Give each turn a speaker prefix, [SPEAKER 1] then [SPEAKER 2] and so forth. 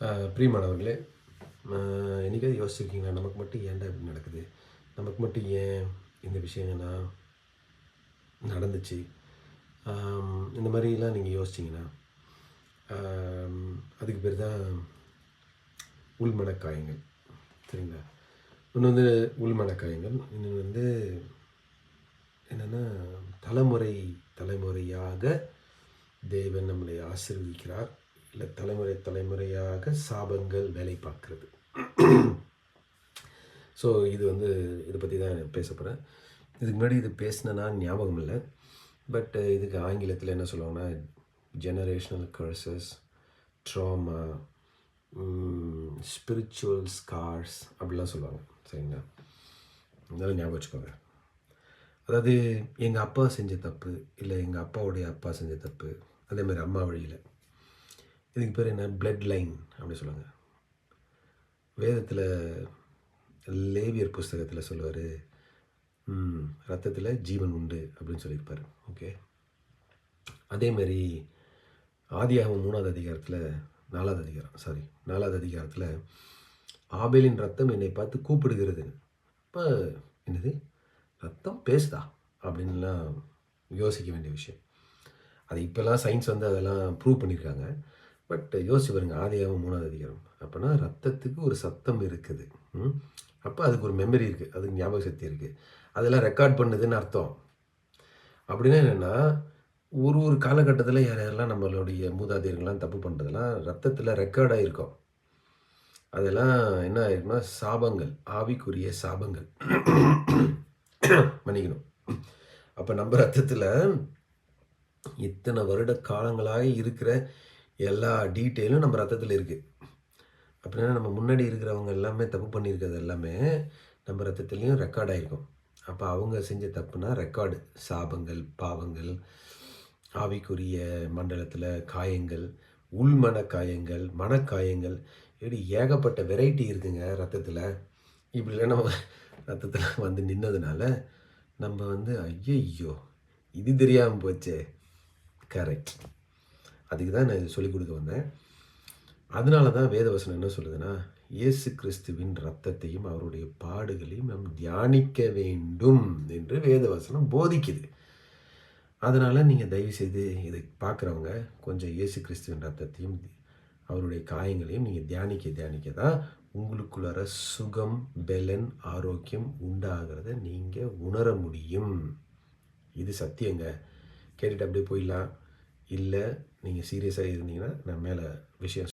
[SPEAKER 1] பிரியமானவர்களே, என்னைக்காவது யோசிச்சிருக்கீங்களா? நமக்கு மட்டும் ஏன்டா இப்படி நடக்குது? நமக்கு மட்டும் ஏன் இந்த விஷயங்கள்லாம் நடந்துச்சு? இந்த மாதிரிலாம் நீங்கள் யோசிச்சிங்கன்னா, அதுக்கு பேர் தான் உள்மனக்காயங்கள். சரிங்களா? ஒன்று வந்து உள்மனக்காயங்கள், இன்னொன்று வந்து என்னென்னா, தலைமுறை தலைமுறையாக தேவன் நம்மளை ஆசீர்வதிக்கிறார். இல்லை தலைமுறை தலைமுறையாக சாபங்கள் வேலை பார்க்கிறது. ஸோ இது வந்து இதை பற்றி தான் பேச போகிறேன். இதுக்கு முன்னாடி இது பேசினேன்னா ஞாபகம் இல்லை. பட் இதுக்கு ஆங்கிலத்தில் என்ன சொல்லுவாங்கன்னா, generational curses, drama, spiritual scars அப்படிலாம் சொல்லுவாங்க. சரிங்களா? அதெல்லாம் ஞாபகம் வச்சுக்கோங்க. அதாவது எங்கள் அப்பா செஞ்ச தப்பு, இல்லை எங்கள் அப்பாவுடைய அப்பா செஞ்ச தப்பு, அதேமாதிரி அம்மா வழியில். இதுக்கு பேர் என்ன? பிளட் லைன் அப்படி சொல்லுவாங்க. வேதத்தில் லேவியர் புஸ்தகத்தில் சொல்லுவார், ரத்தத்தில் ஜீவன் உண்டு அப்படின்னு சொல்லியிருப்பார். ஓகே, அதேமாரி ஆதியாகமம் 3வது அதிகாரத்தில் 4வது அதிகாரத்தில் ஆபேலின் ரத்தம் என்னை பார்த்து கூப்பிடுகிறது. இப்போ என்னது ரத்தம் பேசுதா அப்படின்லாம் யோசிக்க வேண்டிய விஷயம். அது இப்போல்லாம் சயின்ஸ் வந்து அதெல்லாம் ப்ரூவ் பண்ணியிருக்காங்க. பட் யோசிச்சு பாருங்க, ஆதியாகமம் 3வது அதிகாரம். அப்போனா ரத்தத்துக்கு ஒரு சத்தம் இருக்குது. அப்போ அதுக்கு ஒரு மெமரி இருக்குது, அதுக்கு ஞாபக சக்தி இருக்குது, அதெல்லாம் ரெக்கார்ட் பண்ணுதுன்னு அர்த்தம். அப்படின்னா என்னென்னா, ஒரு ஒரு காலகட்டத்தில் யாரெல்லாம் நம்மளுடைய மூதாதையர்கள்லாம் தப்பு பண்ணுறதெல்லாம் ரத்தத்தில் ரெக்கார்ட் ஆகிருக்கும். அதெல்லாம் என்ன ஆயிருக்குன்னா சாபங்கள், ஆவிக்குரிய சாபங்கள். மன்னிக்கணும். அப்போ நம்ம ரத்தத்தில் இத்தனை வருட காலங்களாக இருக்கிற எல்லா டீட்டெயிலும் நம்ம ரத்தத்தில் இருக்குது. அப்படின்னா நம்ம முன்னாடி இருக்கிறவங்க எல்லாமே தப்பு பண்ணியிருக்கிறது எல்லாமே நம்ம ரத்தத்துலேயும் ரெக்கார்ட் ஆகிருக்கும். அப்போ அவங்க செஞ்ச தப்புனா ரெக்கார்டு, சாபங்கள், பாவங்கள், ஆவிக்குரிய மண்டலத்தில் காயங்கள், உள்மன காயங்கள், மனக்காயங்கள், இப்படி ஏகப்பட்ட வெரைட்டி இருக்குங்க ரத்தத்தில். இப்படிலாம் நம்ம ரத்தத்தில் வந்து நின்னதுனால நம்ம வந்து ஐயோ இது தெரியாமல் போச்சே. கரெக்ட். அதுக்கு தான் நான் இது சொல்லிக் கொடுக்க வந்தேன். அதனால தான் வேதவசனம் என்ன சொல்லுதுன்னா, இயேசு கிறிஸ்துவின் ரத்தத்தையும் அவருடைய பாடுகளையும் நாம் தியானிக்க வேண்டும் என்று வேதவசனம் போதிக்குது. அதனால் நீங்கள் தயவுசெய்து இதை பார்க்குறவங்க கொஞ்சம் இயேசு கிறிஸ்துவின் ரத்தத்தையும் அவருடைய காயங்களையும் நீங்கள் தியானிக்க தான் உங்களுக்குள்ளார சுகம், பெலன், ஆரோக்கியம் உண்டாகிறத நீங்கள் உணர முடியும். இது சத்தியங்க. கேட்டுட்டு அப்படியே போயிடலாம். இல்லை நீங்கள் சீரியஸாக இருந்தீங்கன்னா நான் மேலே விஷயம்